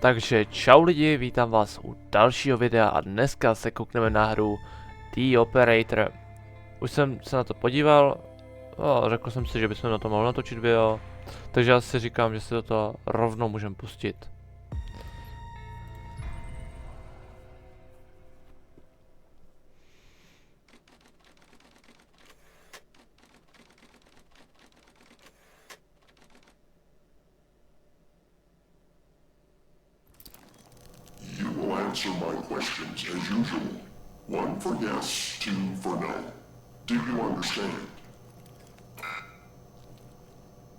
Takže čau lidi, vítám vás u dalšího videa a dneska se koukneme na hru The Operator. Už jsem se na to podíval, řekl jsem si, že bychom na to mohli natočit video, takže já si říkám, že si do toho rovnou můžeme pustit. Answer my questions as usual. One for yes, two for no. Do you understand?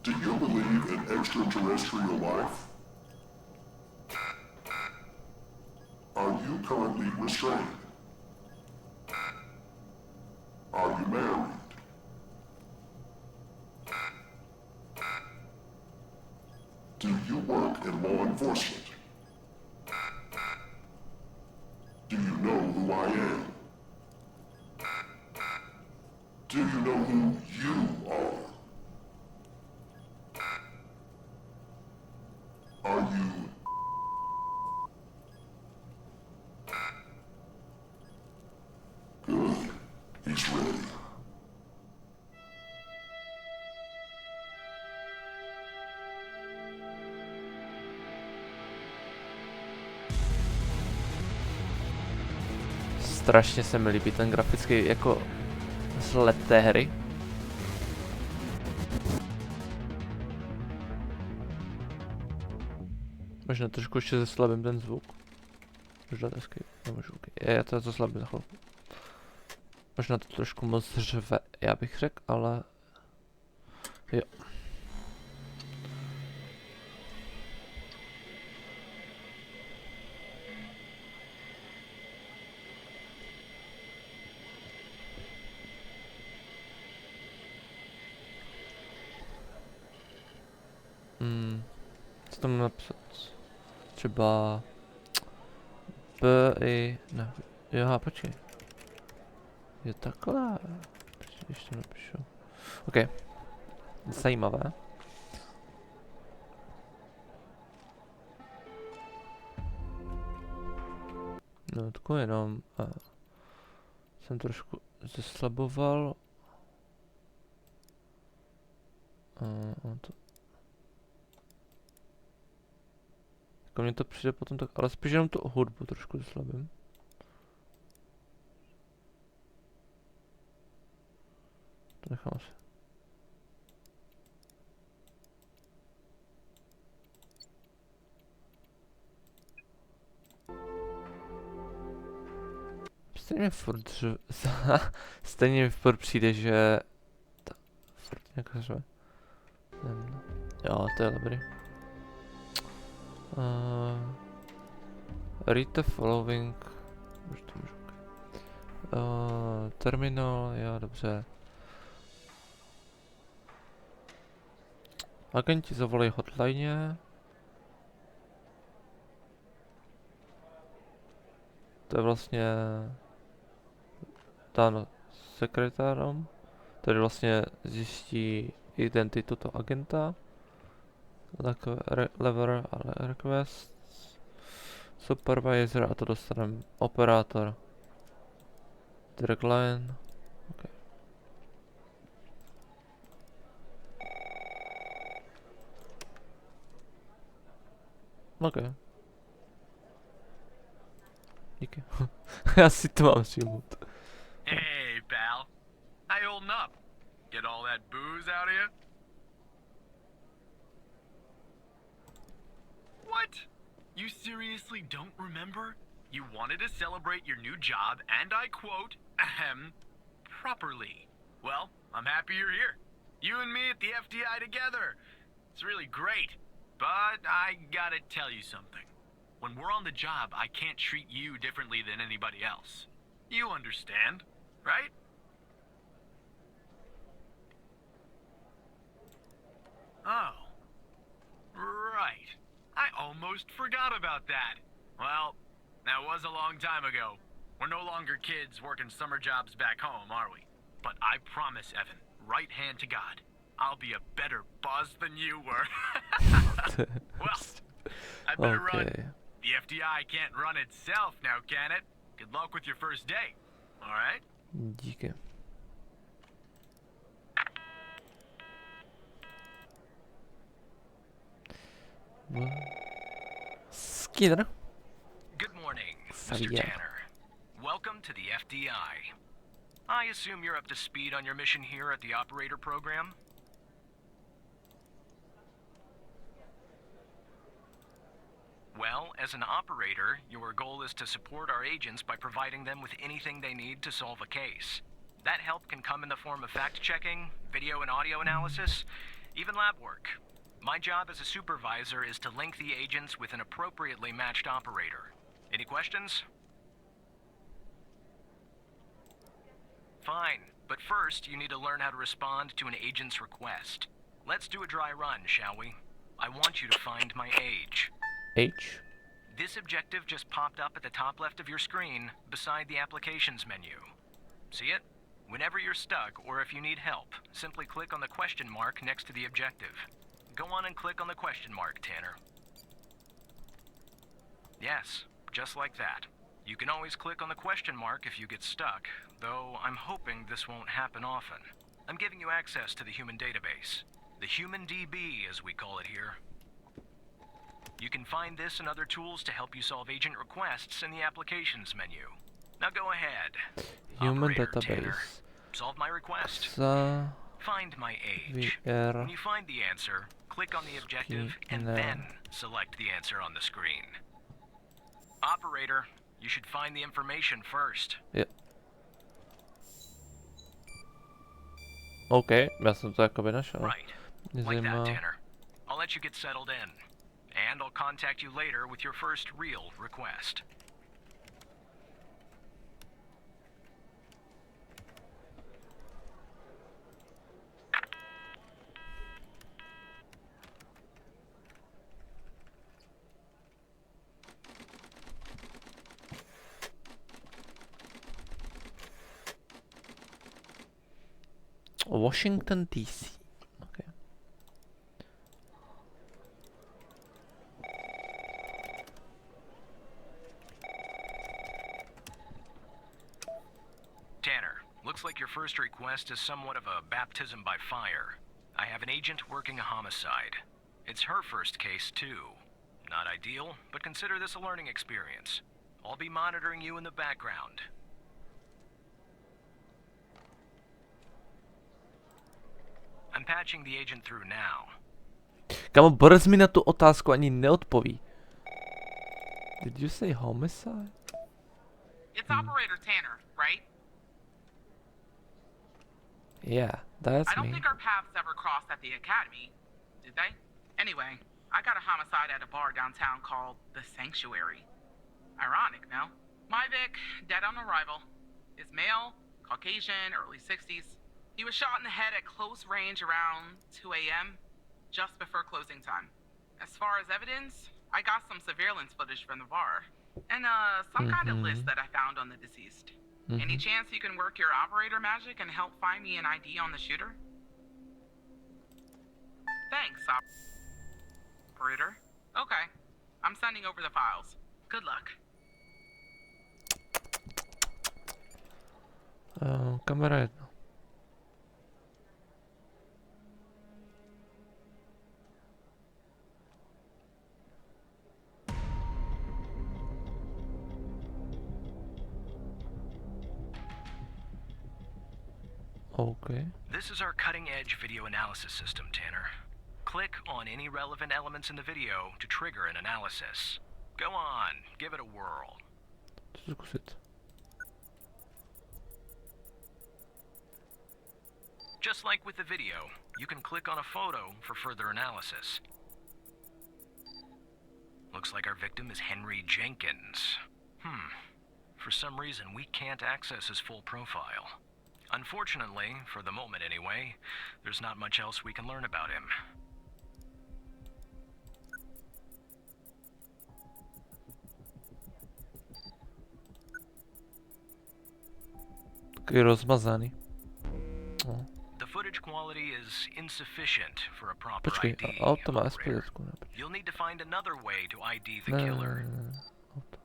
Do you believe in extraterrestrial life? Are you currently restrained? Are you married? Do you work in law enforcement? Do you know who I am? Do you know who you are? Are you... Good. He's ready. Strašně se mi líbí ten grafický jako vzhled té hry. Možná trošku ještě zeslabím ten zvuk. Možná to escape, nemůžu, okay. Já to zeslabím za chvilku. Možná to trošku moc řve, já bych řekl, ale... Jo. Co tam napsat? Třeba... Ne, jo, počkej. Je takhle. Když to napíšu. OK. Zajímavé. No, tako jenom... jsem trošku zeslaboval. Jako mně to přijde potom tak, ale spíš jenom tu hudbu trošku zeslabím. To nechám asi. Stejně mi furt přijde, že... Furt nějak řve. Jo, to je dobrý. Read the following. Už to můžu. Terminal, jo, dobře. Agenti zavolají hotline. To je vlastně dan sekretárom, který vlastně zjistí identitu toho agenta. Lever request. Supervisor a to dostaneme operátor. Direct line. OK. OK. Díky. Já si to mám všimnout. Hey, pal. How you holding up? Get all that booze out of you? What? You seriously don't remember? You wanted to celebrate your new job, and I quote, ahem, properly. Well, I'm happy you're here. You and me at the FBI together. It's really great. But I gotta tell you something. When we're on the job, I can't treat you differently than anybody else. You understand, right? Oh. Right. I almost forgot about that. Well, that was a long time ago. We're no longer kids working summer jobs back home, are we? But I promise, Evan, right hand to God, I'll be a better boss than you were. Well, I better run. Okay. The FBI can't run itself now, can it? Good luck with your first day. All right? Díky. Skinner. Good morning, Jsem Mr. FBI. Tanner. Welcome to the FDI. I assume you're up to speed on your mission here at the operator program? Well, as an operator, your goal is to support our agents by providing them with anything they need to solve a case. That help can come in the form of fact-checking, video and audio analysis, even lab work. My job as a supervisor is to link the agents with an appropriately matched operator. Any questions? Fine, but first you need to learn how to respond to an agent's request. Let's do a dry run, shall we? I want you to find my age. H. This objective just popped up at the top left of your screen, beside the applications menu. See it? Whenever you're stuck, or if you need help, simply click on the question mark next to the objective. Go on and click on the question mark, Tanner. Yes, just like that. You can always click on the question mark if you get stuck, though I'm hoping this won't happen often. I'm giving you access to the human database. The Human DB, as we call it here. You can find this and other tools to help you solve agent requests in the applications menu. Now go ahead. Human Operator database. Tanner, solve my request. Find my age. When you find the answer, click on the objective and then select the answer on the screen. Operator, you should find the information first. Yeah. OK, já jsem to jakoby našel. Right. Like that, Tanner. I'll let you get settled in. And I'll contact you later with your first real request. Washington DC. Okay. Tanner, looks like your first request is somewhat of a baptism by fire. I have an agent working a homicide. It's her first case, too. Not ideal, but consider this a learning experience. I'll be monitoring you in the background. I'm patching the agent through now. Kamo, brz mi na tu otázku ani neodpoví. Did you say homicide? It's Operator Tanner, right? Yeah, that's I don't me. think our paths ever crossed at the academy, did they? Anyway, I got a homicide at a bar downtown called The Sanctuary. Ironic, no? My Vic, dead on arrival. Is male, Caucasian, early 60s. He was shot in the head at close range around 2 a.m., just before closing time. As far as evidence, I got some surveillance footage from the bar. And some kind of list that I found on the deceased. Any chance you can work your operator magic and help find me an ID on the shooter? Thanks, operator. Okay, I'm sending over the files. Good luck. Kamera 1. Okay. This is our cutting-edge video analysis system, Tanner. Click on any relevant elements in the video to trigger an analysis. Go on, give it a whirl. Zkusit. Just like with the video, you can click on a photo for further analysis. Looks like our victim is Henry Jenkins. For some reason, we can't access his full profile. Unfortunately, for the moment anyway, there's not much else we can learn about him. Takový rozmazaný. The footage quality is insufficient for a proper Počkej, ID. auto má operator. SPD-čku, ne? You'll need to find another way to ID the Ne, killer. auto.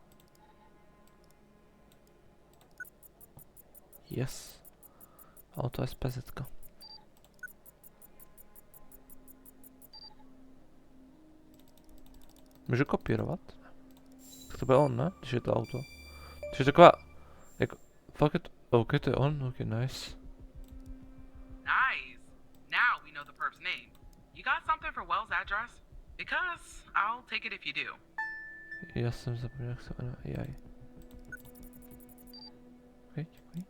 Yes. Auto SPZ-ka. Můžu kopírovat? Tak to bude on, ne? Když je to auto. Takže taková... Jako... Fakt je to... OK, to je on? OK, nice. Nice. Now we know the perp's name. You got something for Wells' address? Because I'll take it if you do. Já jsem zapomněl, jak se jmenuje. Jaj. OK, děkuji.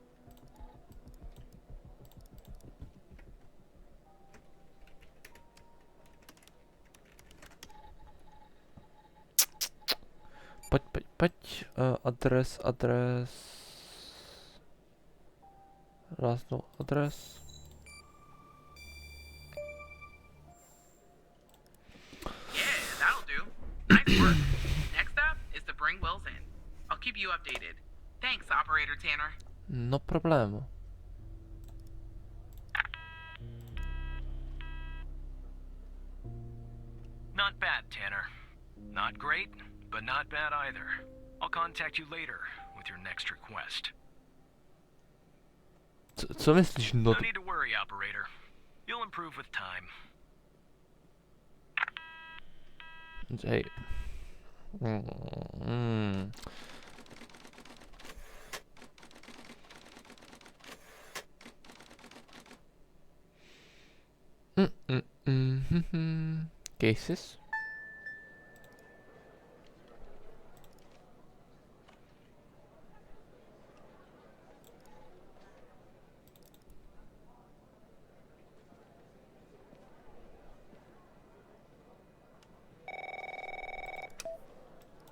Pojď. Adres. Lásnou adres. Yeah, that'll do. Nice work. Next up is to bring Wells in. I'll keep you updated. Thanks, Operator Tanner. No problému. Not bad, Tanner. Not great, but not bad either. I'll contact you later with your next request. Co myslíš, no? No need to worry, operator. You'll improve with time. Hej. Cases?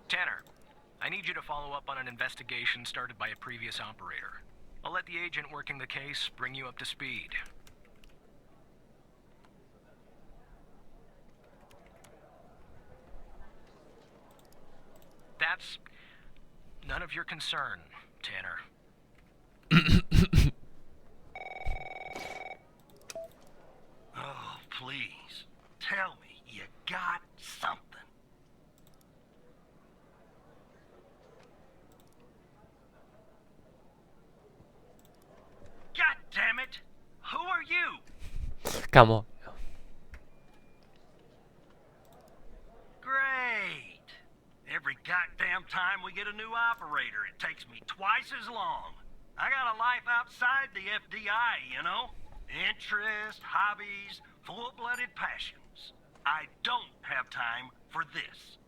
Tanner, I need you to follow up on an investigation started by a previous operator. I'll let the agent working the case bring you up to speed. That's none of your concern, Tanner. Oh, please. Tell me you got something. God damn it! Who are you? Kamo. Great. Every goddamn time we get a new operator, it takes me twice as long. I got a life outside the FBI, you know? Interests, hobbies, full-blooded passions. I don't have time for this.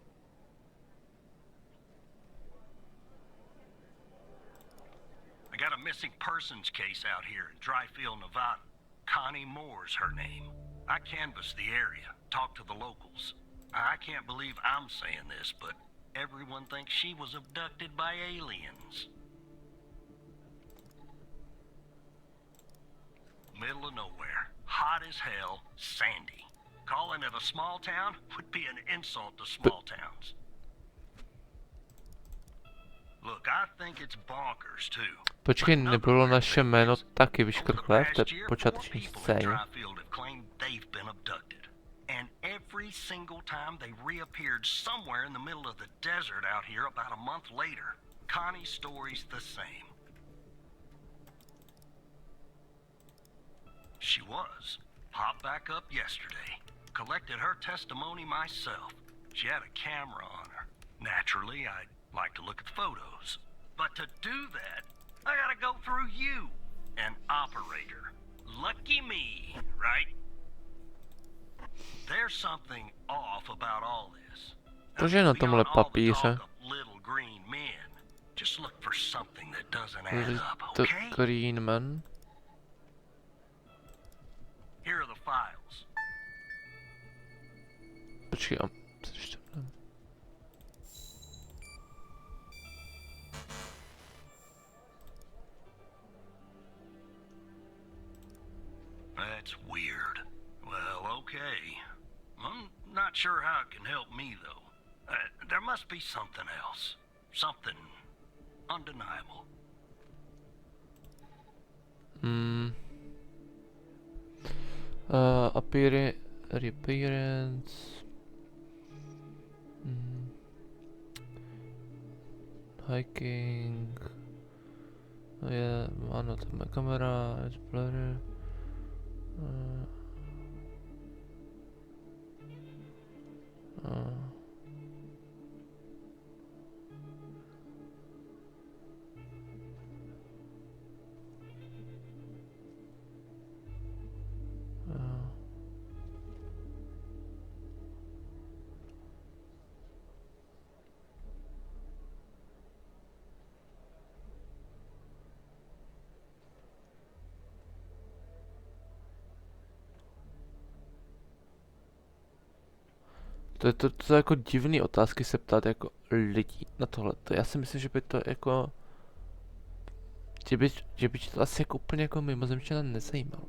I got a missing persons case out here in Dryfield, Nevada. Connie Moore's her name. I canvassed the area, talked to the locals. I can't believe I'm saying this, but everyone thinks she was abducted by aliens. Middle of nowhere, hot as hell, sandy. Calling it a small town would be an insult to small towns. Look, I think it's bonkers too. Počkej, nebylo naše jméno taky vyškrtlé v té počáteční scéně? They've been abducted. And every single time they reappeared somewhere in the middle of the desert out here about a month later. Connie's story's the same. She was. Popped back up yesterday. Collected her testimony myself. She had a camera on her. Naturally, I'd like to look at the photos. But to do that, I gotta go through you, an operator. Lucky me, right? There's something off about all this. Což je na tomhle papíře? Little green men. Just look for something that doesn't add up, okay? Green man. Here are the files. Počkej, That's weird. Well, okay. I'm not sure how it can help me, though. There must be something else. Something undeniable. Appearance. Hiking. Je, ano, tam je kamera, je blurry. To je jako divný otázky se ptát jako lidí na tohle. Já si myslím, že by to jako... Že by tě to asi jako úplně jako mimozemšťana nezajímalo.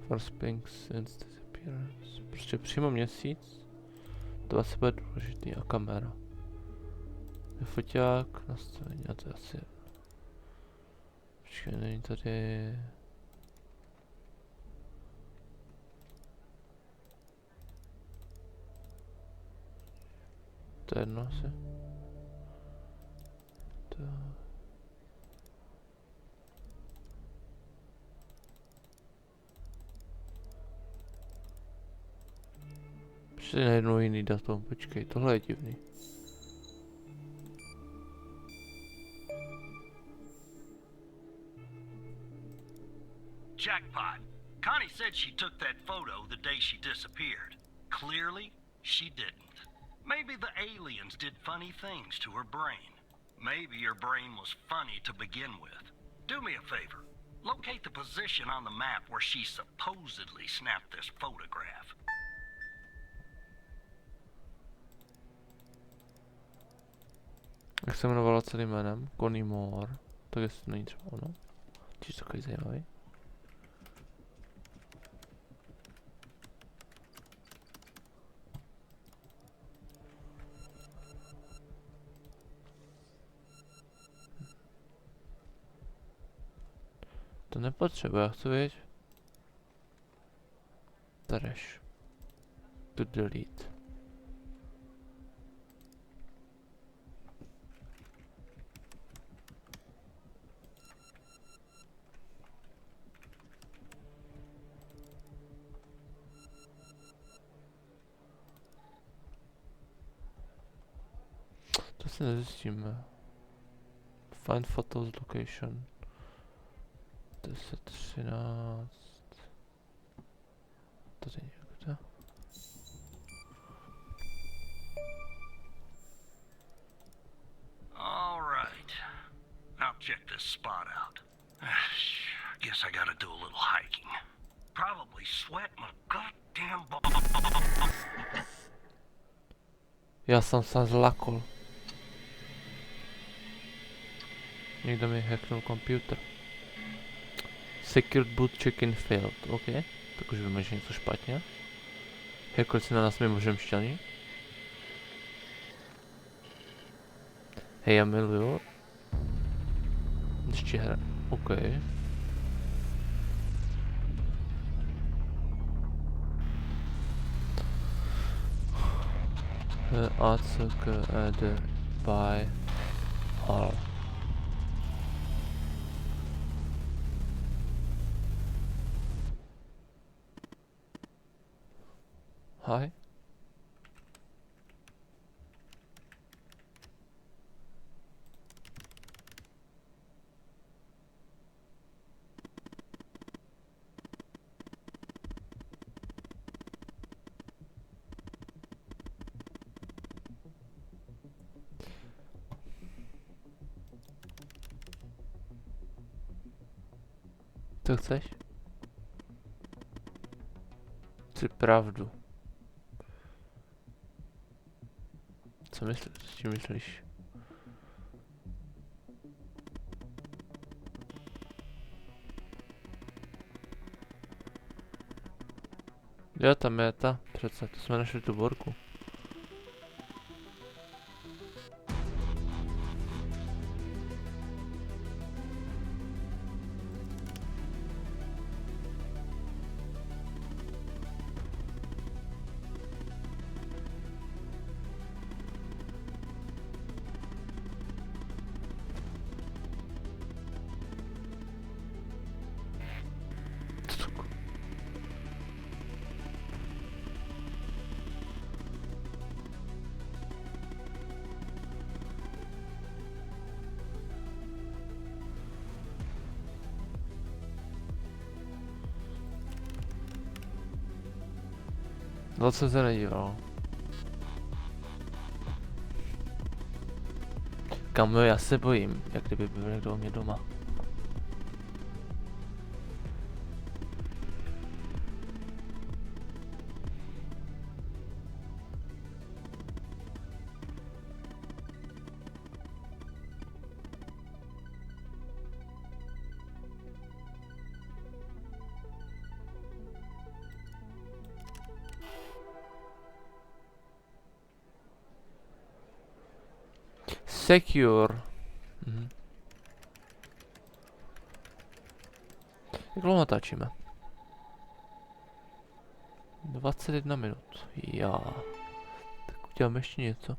First ping since disappearance. Prostě přímo měsíc. To asi bude důležitý. A kamera. Je foťák, nastavení a to je asi... Počkej, není tady... To je jedno asi. To... Ještě najednou jiný datum, počkej, tohle je divný. Jackpot. Connie said she took that photo the day she disappeared. Clearly, she didn't. Maybe the aliens did funny things to her brain. Maybe her brain was funny to begin with. Do me a favor. Locate the position on the map where she supposedly snapped this photograph. Jak se jmenovala celým jménem? Connie Moore. Tak jestli to není třeba ono. Čiž takový zajímavý. To nepotřebuji, já chci vědět. Trash. To delete. To si nezjistíme. Find photos location. 10:13. Tady někde. All right. I'll check this spot out. Guess I gotta do a little hiking. Probably sweat my goddamn Já jsem se zlakol. Někdo mi hacknul počítač. Secured boot check-in failed, OK. Tak už víme, že něco špatně. Hackli si na nás mimozemšťani. Hej, já miluju. Ještě hra, OK. ACK add by all. Hi. Co chceš? Chci pravdu. Co myslíš? S čím myslíš? Jo, tam je ta, přece, to jsme našli tu borku. No, co se nedíval. Kamo, já se bojím, jak kdyby byl někdo u mě doma. Secure. Jak dlouho natáčíme? 21 minut. Já. Tak udělám ještě něco.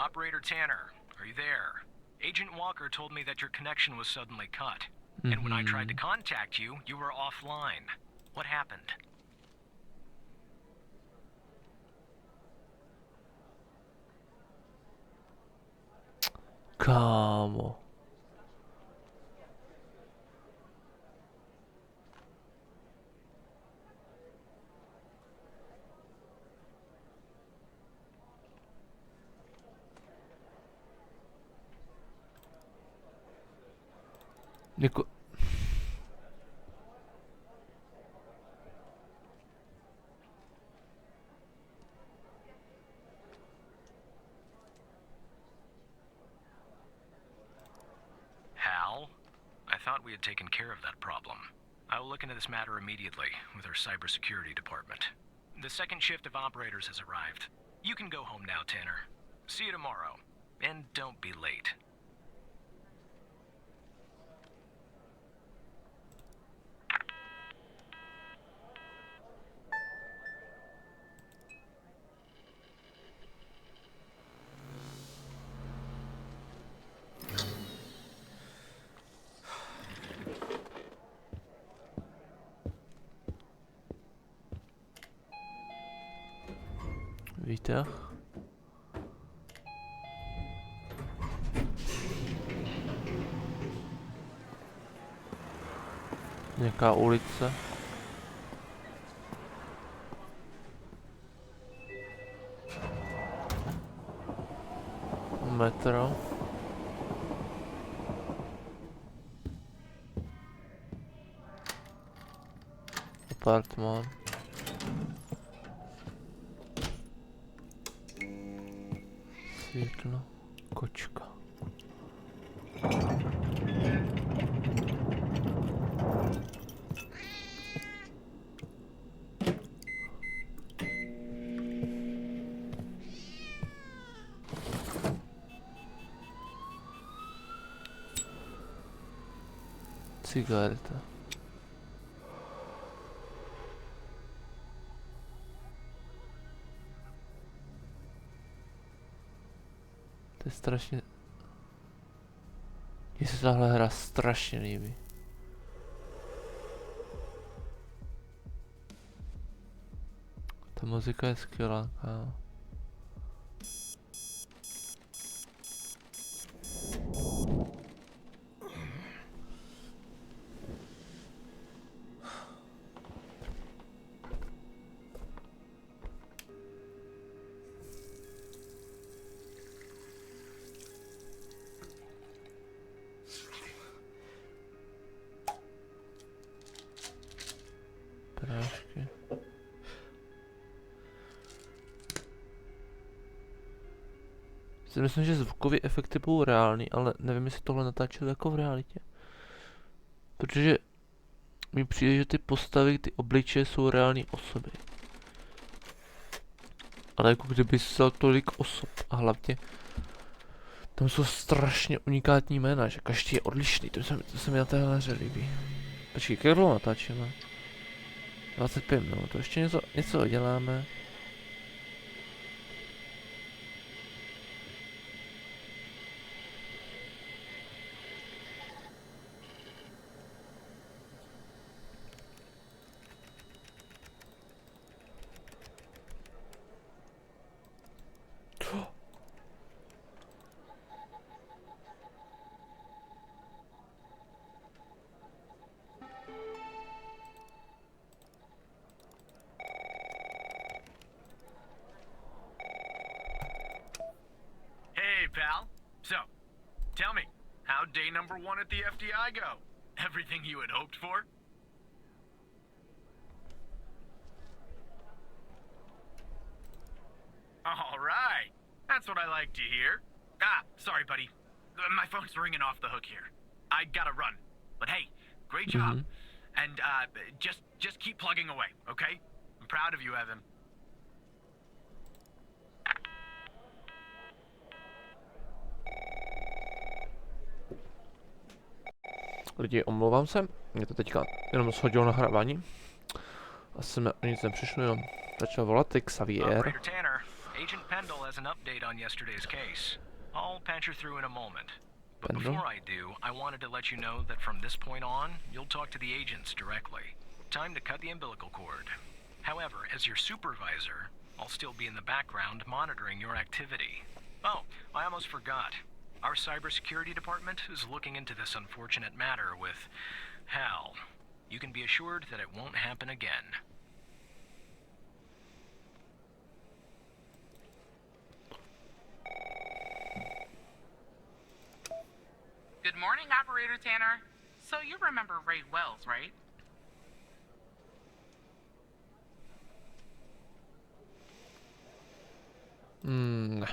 Operator Tanner, are you there? Agent Walker told me that your connection was suddenly cut. And when I tried to contact you, you were offline. What happened? Kámo. Jako... Hal? I thought we had taken care of that problem. I will look into this matter immediately with our cybersecurity department. The second shift of operators has arrived. You can go home now, Tanner. See you tomorrow. And don't be late. Výtah. Nějaká ulice. Metro. Apartmán. Světlo. Kočka. Cigareta. To je strašně... Mně se tahle hra strašně líbí. Ta muzika je skvělá, kámo. Prášky. si myslím, že zvukové efekty budou reální, ale nevím, jestli tohle natáčelo jako v realitě. Protože mi přijde, že ty postavy, ty obličeje jsou reální osoby. Ale jako kdyby se tolik osob a hlavně tam jsou strašně unikátní jména, že každý je odlišný, to se mi na téhle hře líbí. Počkej, jak dlouho natáčíme? 25 minut, to ještě něco uděláme. Hey, pal. So, tell me, how'd day number 1 at the FBI go? Everything you had hoped for? All right. That's what I like to hear. Ah, sorry, buddy. My phone's ringing off the hook here. I gotta run. But hey, great job. And just keep plugging away, okay? I'm proud of you, Evan. Lidi, omlouvám se, mě to teďka jenom shodilo na hravání. Asi mi o nic nepřišlo, jenom začal volat Xavier. Operator Tanner, Agent Pendle has an update on yesterday's case. I'll patch her through in a moment. But Pendle? before I do, I wanted to let you know that from this point on, you'll talk to the agents directly. Time to cut the umbilical cord. However, as your supervisor, I'll still be in the background monitoring your activity. Oh, I almost forgot. Our cybersecurity department is looking into this unfortunate matter with Hal. You can be assured that it won't happen again. Good morning, Operator Tanner. So you remember Ray Wells, right? Ne.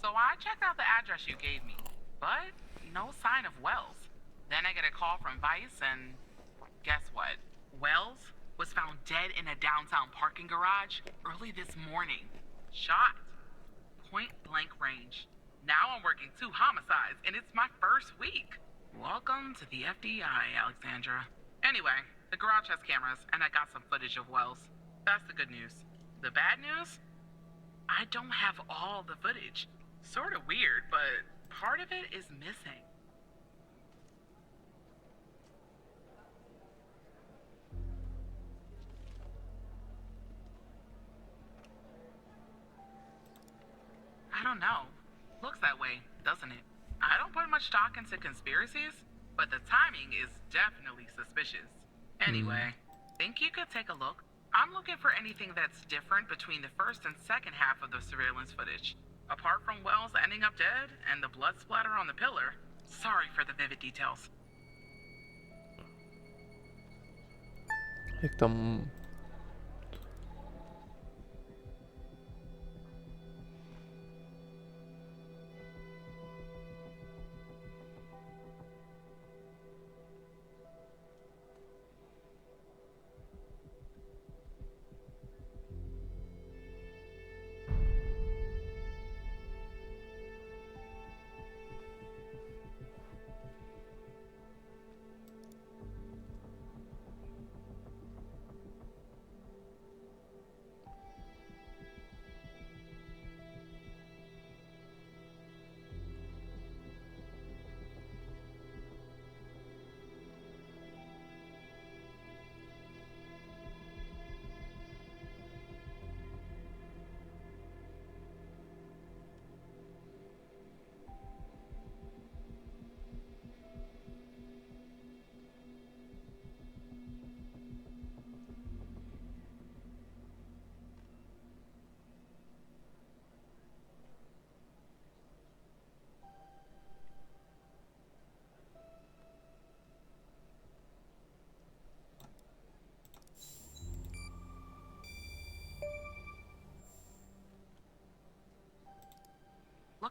So I checked out the address you gave me, but no sign of Wells. Then I get a call from Vice, and guess what? Wells was found dead in a downtown parking garage early this morning. Shot. Point blank range. Now I'm working 2 homicides, and it's my first week. Welcome to the FBI, Alexandra. Anyway, the garage has cameras, and I got some footage of Wells. That's the good news. The bad news? I don't have all the footage. Sort of weird, but part of it is missing. I don't know. Looks that way, doesn't it? I don't put much stock into conspiracies, but the timing is definitely suspicious. Anyway, think you could take a look? I'm looking for anything that's different between the first and second half of the surveillance footage. Apart from Wells ending up dead and the blood splatter on the pillar, sorry for the vivid details. Jak tam...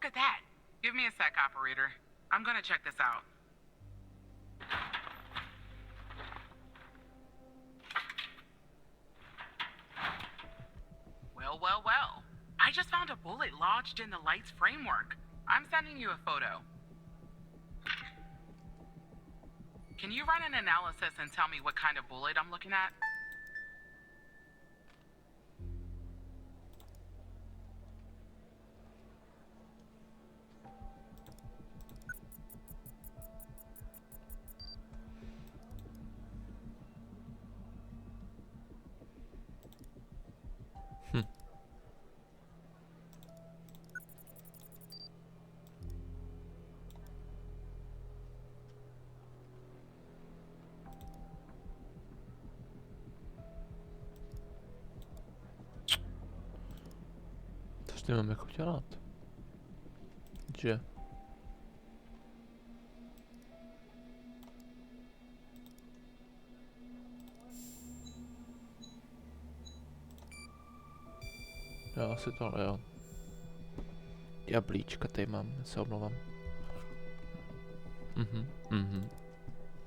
Look at that. Give me a sec, operator. I'm gonna check this out. Well. I just found a bullet lodged in the light's framework. I'm sending you a photo. Can you run an analysis and tell me what kind of bullet I'm looking at? To s tím mám jako dělat. Že? Já asi tohle jo. Jablíčka tady mám, já se omlouvám.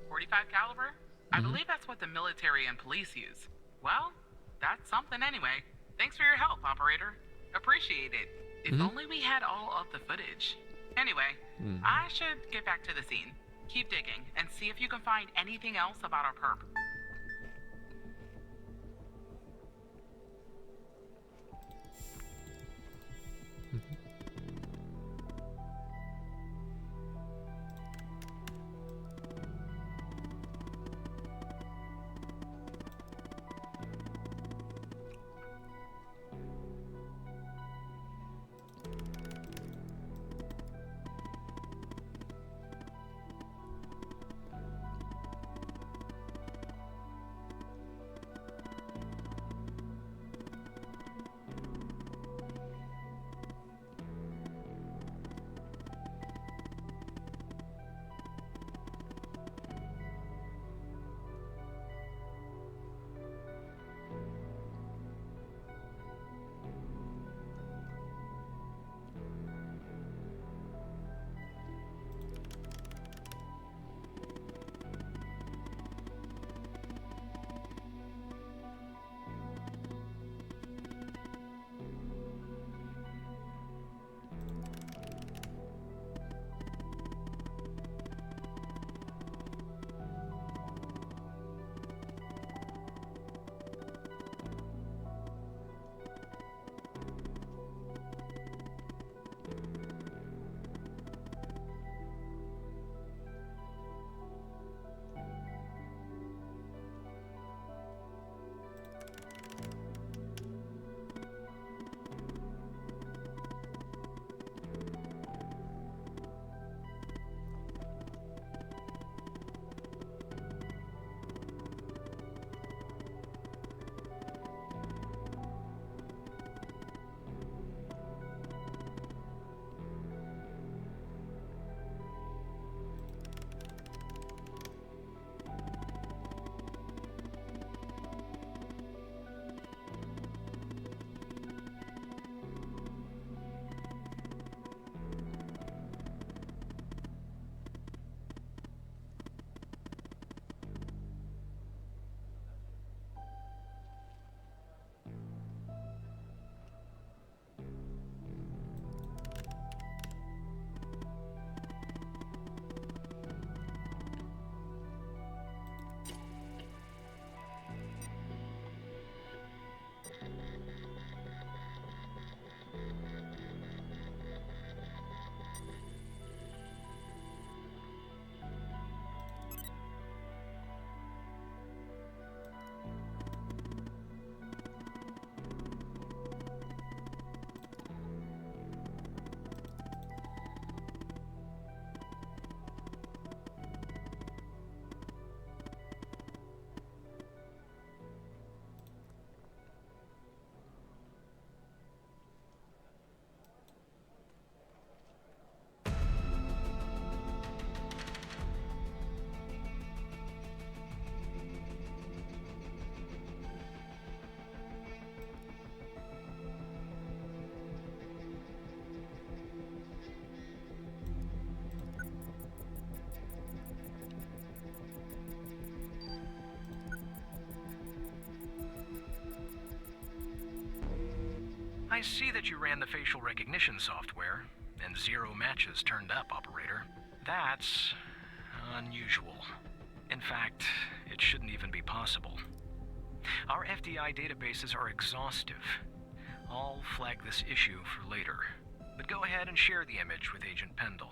45 caliber? I believe that's what the military and police use. Well, that's something anyway. Thanks for your help, operator. Appreciate it. If only we had all of the footage. Anyway, I should get back to the scene. Keep digging and see if you can find anything else about our perp. I see that you ran the facial recognition software, and 0 matches turned up, operator. That's unusual. In fact, it shouldn't even be possible. Our FDI databases are exhaustive. I'll flag this issue for later, but go ahead and share the image with Agent Pendle.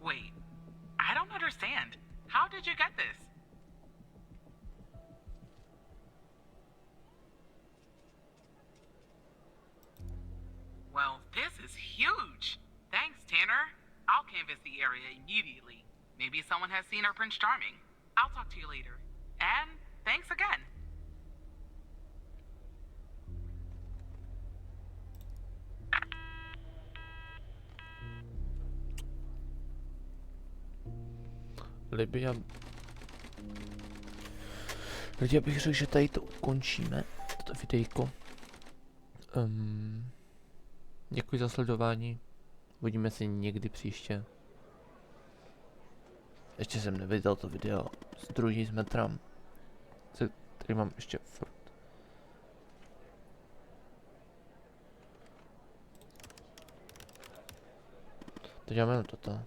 Wait, I don't understand. How did you get this? Well, this is huge. Thanks, Tanner. I'll canvass the area immediately. Maybe someone has seen our Prince Charming. I'll talk to you later. And thanks again. Lidi, abych řekl, že tady to ukončíme, toto videjko. Děkuji za sledování, uvidíme se někdy příště. Ještě jsem neviděl to video s druhým z metra, který mám ještě furt. Teď děláme jenom toto.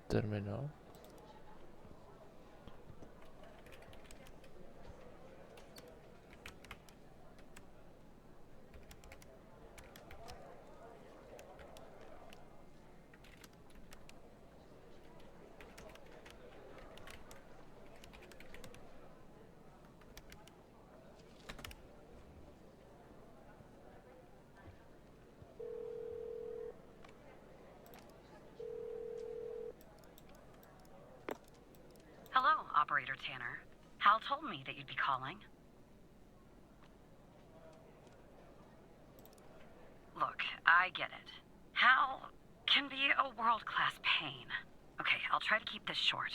Terminal. Hello, Operator Tanner. Hal told me that you'd be calling. Look, I get it. Hal can be a world-class pain. Okay, I'll try to keep this short.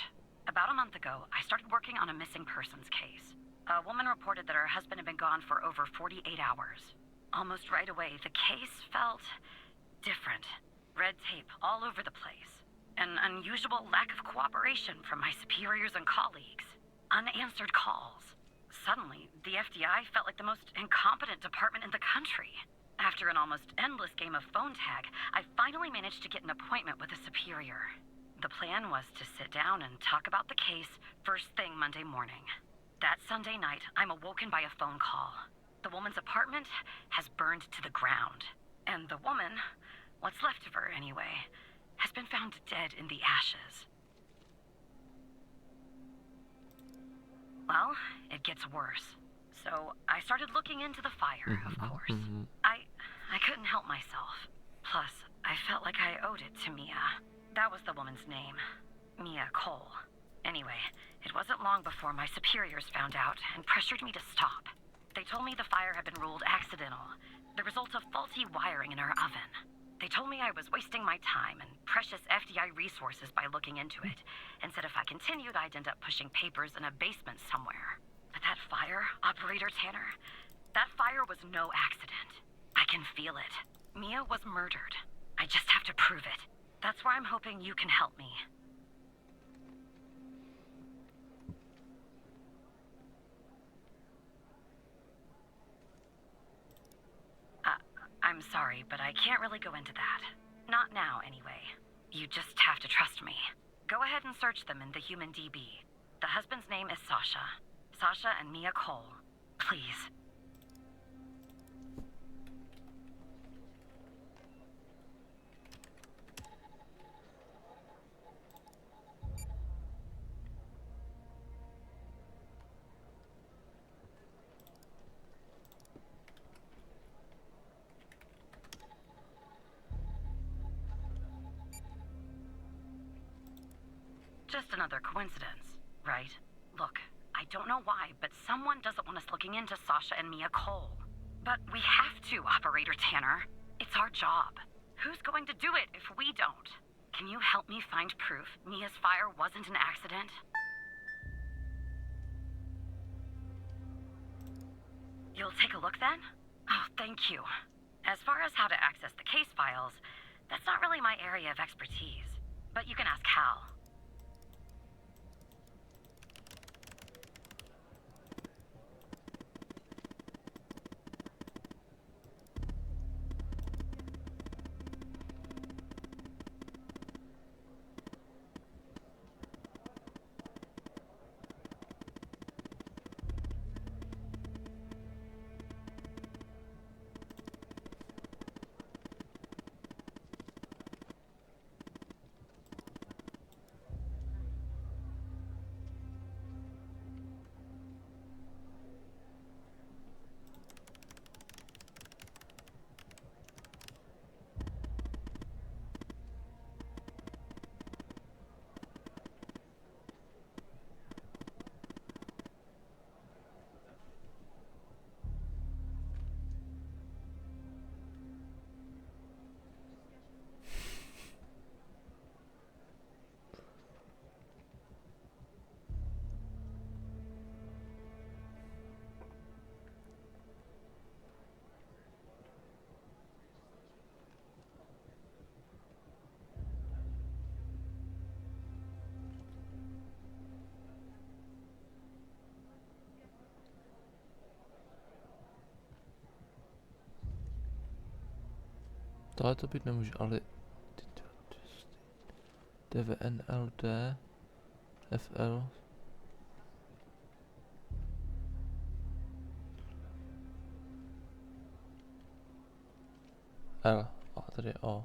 About a month ago, I started working on a missing persons case. A woman reported that her husband had been gone for over 48 hours. Almost right away, the case felt different. Red tape all over the place. An unusual lack of cooperation from my superiors and colleagues. Unanswered calls. Suddenly, the FBI felt like the most incompetent department in the country. After an almost endless game of phone tag, I finally managed to get an appointment with a superior. The plan was to sit down and talk about the case first thing Monday morning. That Sunday night, I'm awoken by a phone call. The woman's apartment has burned to the ground. And the woman, what's left of her anyway, has been found dead in the ashes. Well, it gets worse. So I started looking into the fire, of course. I couldn't help myself. Plus, I felt like I owed it to Mia. That was the woman's name. Mia Cole. Anyway, it wasn't long before my superiors found out and pressured me to stop. They told me the fire had been ruled accidental, the result of faulty wiring in our oven. They told me I was wasting my time and precious FDI resources by looking into it, and said if I continued, I'd end up pushing papers in a basement somewhere. But that fire, Operator Tanner, that fire was no accident. I can feel it. Mia was murdered. I just have to prove it. That's where I'm hoping you can help me. I'm sorry, but I can't really go into that. Not now, anyway. You just have to trust me. Go ahead and search them in the human DB. The husband's name is Sasha. Sasha and Mia Cole. Please. Just another coincidence, right? Look, I don't know why, but someone doesn't want us looking into Sasha and Mia Cole. But we have to, Operator Tanner. It's our job. Who's going to do it if we don't? Can you help me find proof Mia's fire wasn't an accident? You'll take a look then? Oh, thank you. As far as how to access the case files, that's not really my area of expertise. But you can ask Hal. Tohle to být nemůže, ale... DVNLD... FL... L. A tady je O.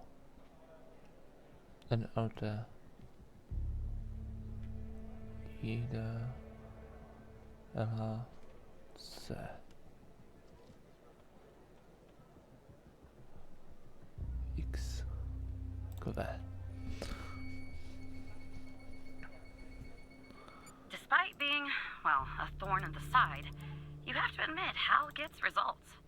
NLD... ID... LH... C. X. Q. Despite being, well, a thorn in the side, you have to admit Hal gets results.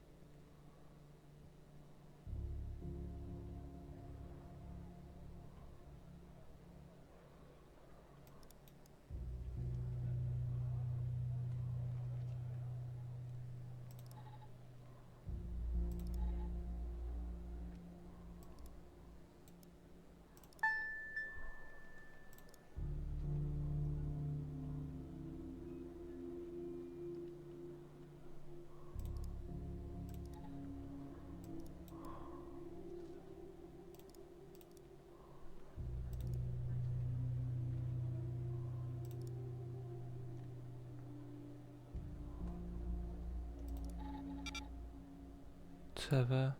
CV.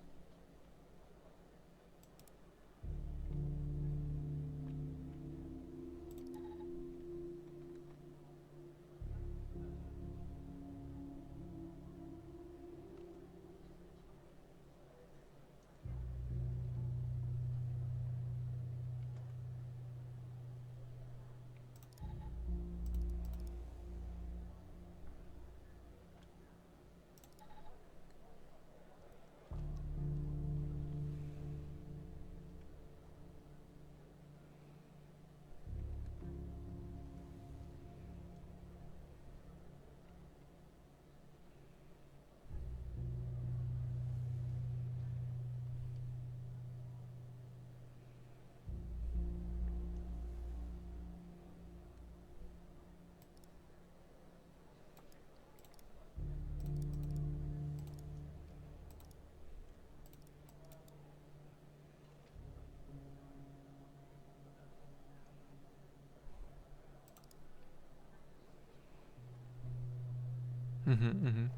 Mhm.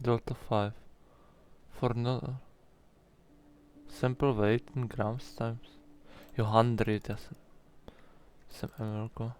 Delta 5. For no... Sample weight in grams times. Jo, 100, já jsem MLko.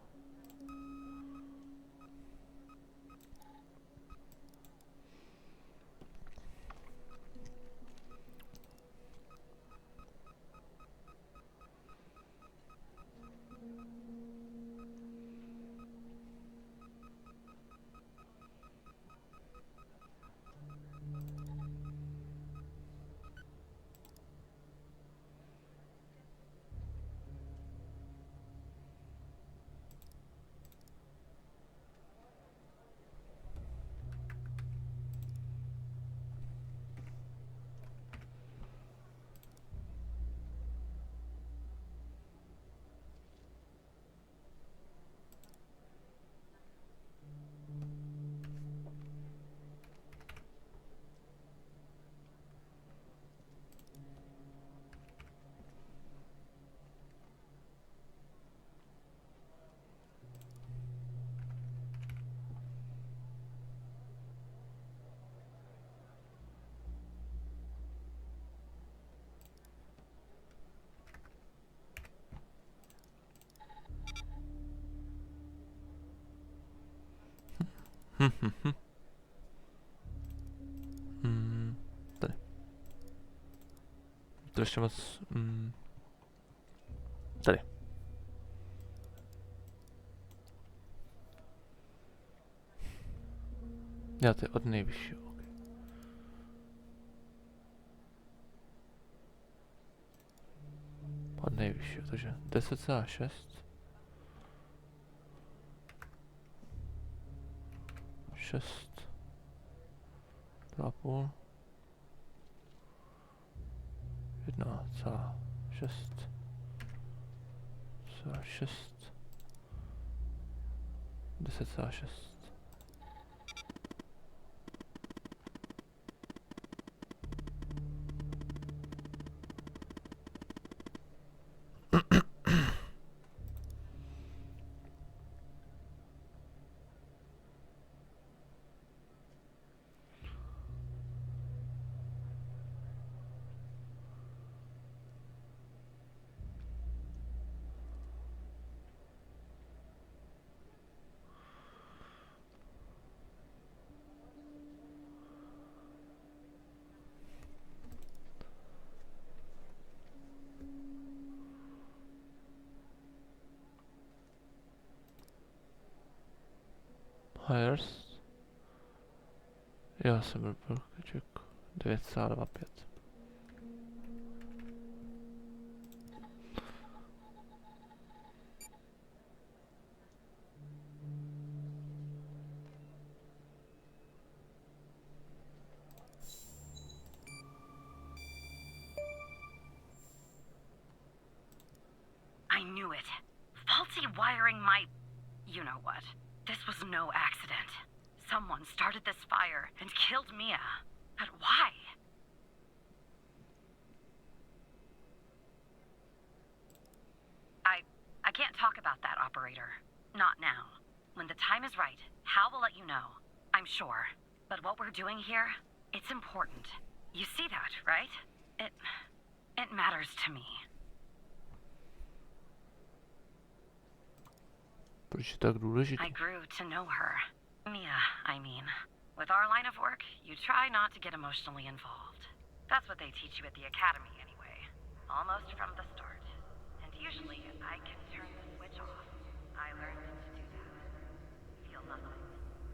Tady. To ještě moc... Tady. Já to je od nejvyššího. Okay. Od nejvyššího, takže 10,6. 6. 2,5. 1,6. 6. 10,6. Hires. Já jsem byl průkaček 9,25. I knew it. Faulty wiring my... you know what. This was no accident. Someone started this fire and killed Mia. But why? I can't talk about that, operator. Not now. When the time is right, Hal will let you know. I'm sure. But what we're doing here, it's important. You see that, right? It matters to me. Proč je tak důležitý? I grew to know her. Mia, I mean. With our line of work, you try not to get emotionally involved. That's what they teach you at the academy anyway. Almost from the start. And usually, I can turn the switch off. I learned to do that. Feel nothing.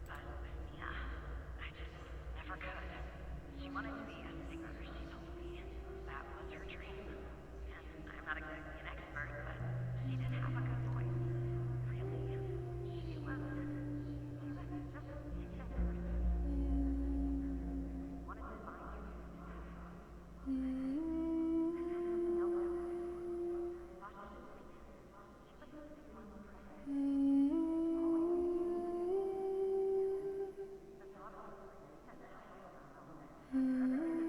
But with Mia, I just never could. She wanted to be a singer, she told me. That was her dream. And I'm not exactly an expert, but she did have a good voice. Really, she was... wanted to find you.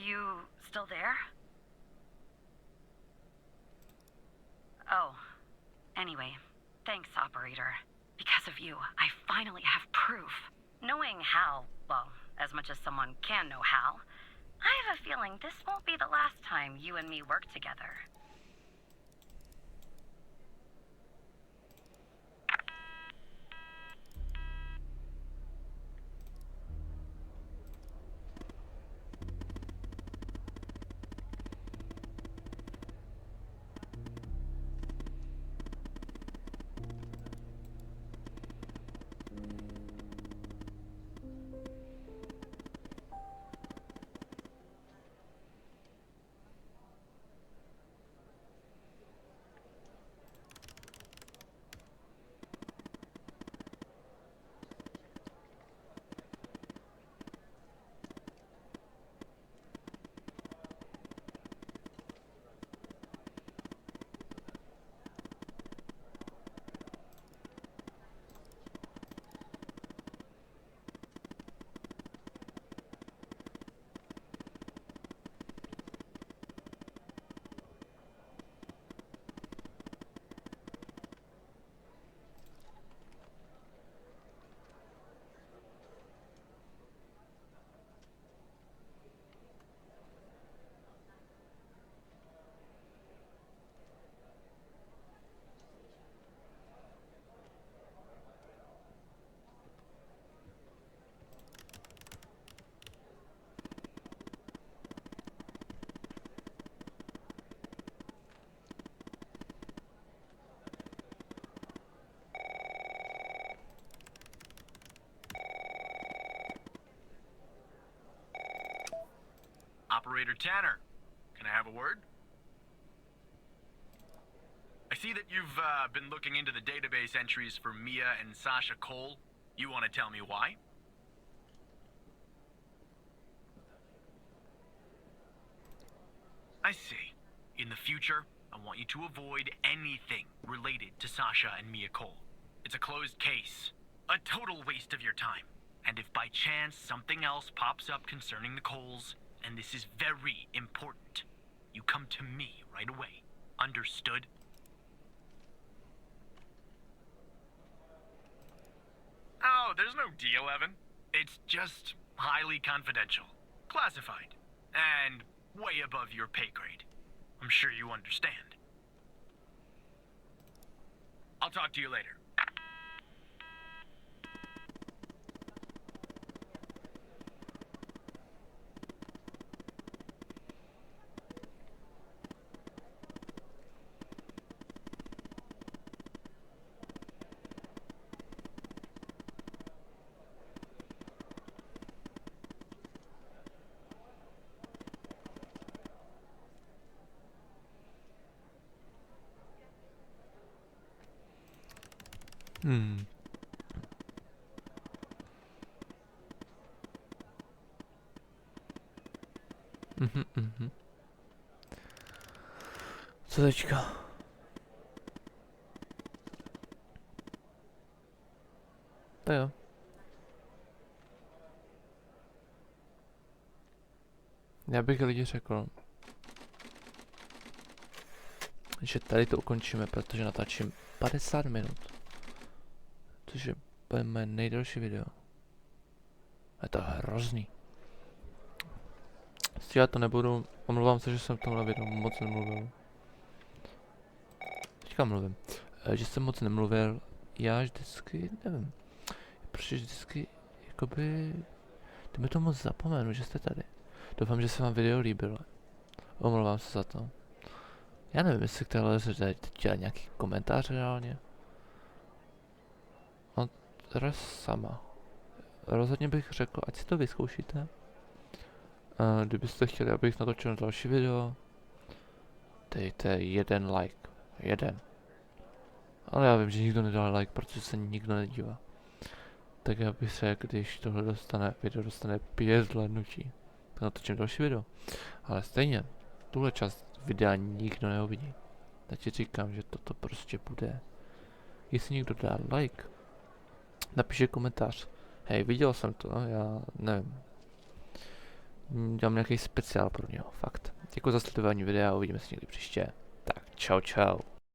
you still there? Oh, anyway, thanks, operator. Because of you, I finally have proof. Knowing Hal, well, as much as someone can know Hal, I have a feeling this won't be the last time you and me work together. Operator Tanner, can I have a word? I see that you've been looking into the database entries for Mia and Sasha Cole. You want to tell me why? I see. In the future, I want you to avoid anything related to Sasha and Mia Cole. It's a closed case. A total waste of your time. And if by chance something else pops up concerning the Coles, and this is very important, you come to me right away. Understood? Oh, there's no deal, Evan. It's just highly confidential. Classified. And way above your pay grade. I'm sure you understand. I'll talk to you later. Co teďka? To jo. Já bych lidi řekl, že tady to ukončíme, protože natáčím 50 minut. Což je moje nejdelší video. Je to hrozný. Stříhat to nebudu, omlouvám se, že jsem v tomhle videu moc nemluvil. Teďka mluvím. Že jsem moc nemluvil, já vždycky, nevím, protože vždycky, jakoby, ty mi to moc zapomenu, že jste tady. Doufám, že se vám video líbilo. Omlouvám se za to. Já nevím, jestli k téhle teď dělat nějaký komentář reálně. No, teda sama. Rozhodně bych řekl, ať si to vyzkoušíte. Kdybyste chtěli, abych natočil další video, dejte 1 like. 1. Ale já vím, že nikdo nedal like, protože se nikdo nedívá. Tak já bych řekl, když tohle video dostane 5 zhlédnutí, tak natočím další video. Ale stejně, tuhle část videa nikdo neuvidí. Tak ti říkám, že toto prostě bude. Jestli někdo dá like, napíše komentář. Hej, viděl jsem to, já nevím. Dělám nějaký speciál pro něho, fakt. Děkuji za sledování videa, uvidíme se někdy příště. Tak čau čau.